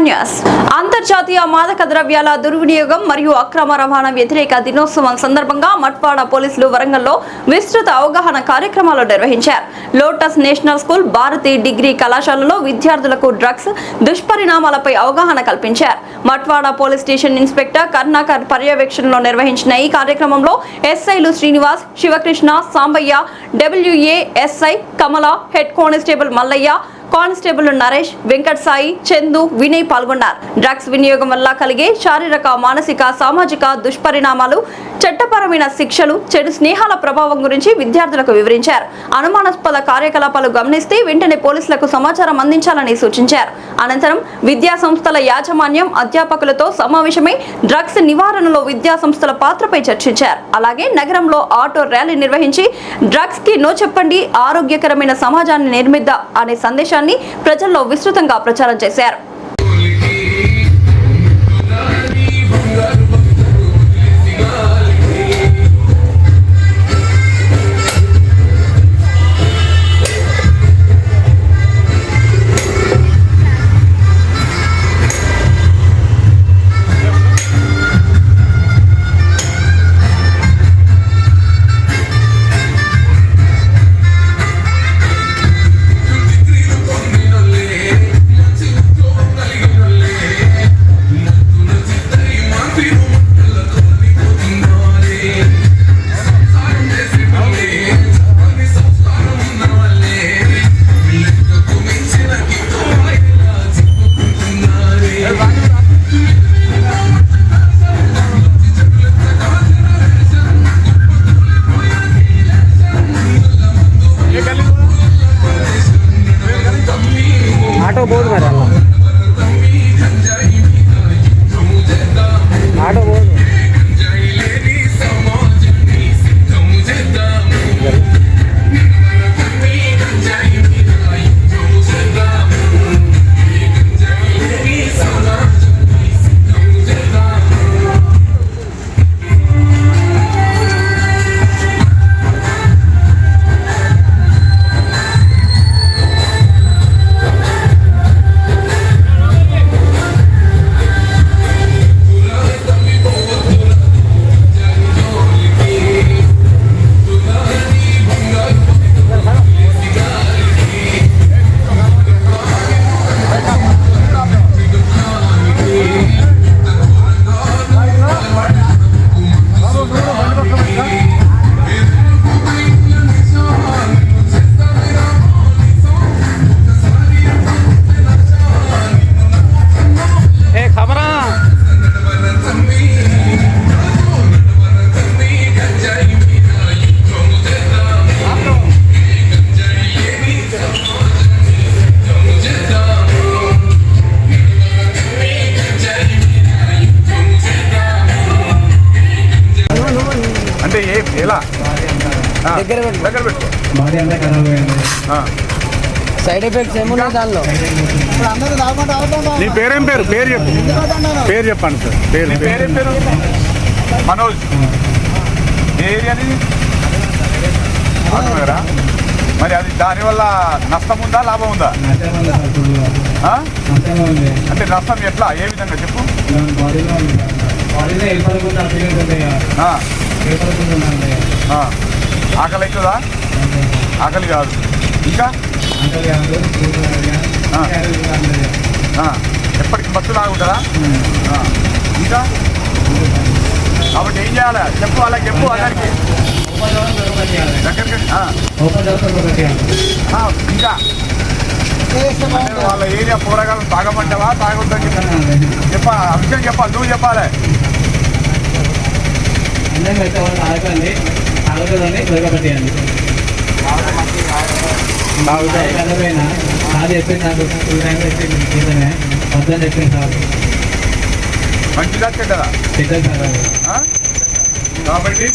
News. అంతర్జాతీయ మాదక ద్రవ్యాల దుర్వినియోగం మరియు అక్రమ రవాణా వ్యతిరేక దినోత్సవం సందర్భంగా మట్వాడ పోలీసులు వరంగల్లో విస్తృత అవగాహన కార్యక్రమాలు నిర్వహించారు. Lotus national school, Bharathi degree కళాశాలలో విద్యార్థులకు డ్రగ్స్ దుష్పరిణామాలపై అవగాహన కల్పించారు. Matwada police station inspector Karnakar పర్యవేక్షణలో నిర్వహించిన ఈ కార్యక్రమంలో ఎస్ఐలు Srinivas, Shivakrishna, Sambaiah, WASI Kamala, head constable Mallaiah, constable Naresh, Venkat Sai, Chandu, Vinay పాల్గొన్నారు. డ్రగ్స్ వినియోగం వల్ల కలిగే శారీరక, మానసిక, సామాజిక దుష్పరిణామాలు, చట్టపరమైన శిక్షలు, చెడు స్నేహాల ప్రభావం గురించి విద్యార్థులకు వివరించారు. అనుమానాస్పద కార్యకలాపాలు గమనిస్తే వెంటనే పోలీసులకు సమాచారం అందించాలని సూచించారు. అనంతరం విద్యా సంస్థల యాజమాన్యం, అధ్యాపకులతో సమావేశమై డ్రగ్స్ నివారణలో విద్యా సంస్థల పాత్రపై చర్చించారు. అలాగే నగరంలో ఆటో ర్యాలీ నిర్వహించి డ్రగ్స్ కి నో చెప్పండి, ఆరోగ్యకరమైన సమాజాన్ని నిర్మిద్దాం అనే సందేశాన్ని ప్రజల్లో విస్తృతంగా ప్రచారం చేశారు. ఆటో పోదు మరి అలా ఆటో పోదు. అంటే ఎలా దగ్గర పెట్టు సైడ్ ఎఫెక్ట్స్ ఏమున్నాయి దానిలో? నీ పేరేం పేరు? పేరు చెప్పండి సార్. పేరేం పేరు? మనోజ్. ఏ ఏరియాని? అవునరా? మరి అది దానివల్ల నష్టం ఉందా, లాభం ఉందా? అంటే నష్టం ఎట్లా, ఏ విధంగా చెప్పు. ఆకలి అవుతుందా? ఆకలి కాదు. ఇంకా ఎప్పటికి మత్తు లాగుంటుందా? ఇంకా కాబట్టి ఏం చేయాలి చెప్పు, వాళ్ళకి చెప్పు. అందరికి దగ్గరికి ఇంకా వాళ్ళ ఏరియా పోరగాలను తాగమంటావా, తాగొద్దని చెప్పాలి. ఆ విషయం చెప్పాలి, నువ్వు చెప్పాలి. మంచిదా చెడ్డదా? కాబట్టి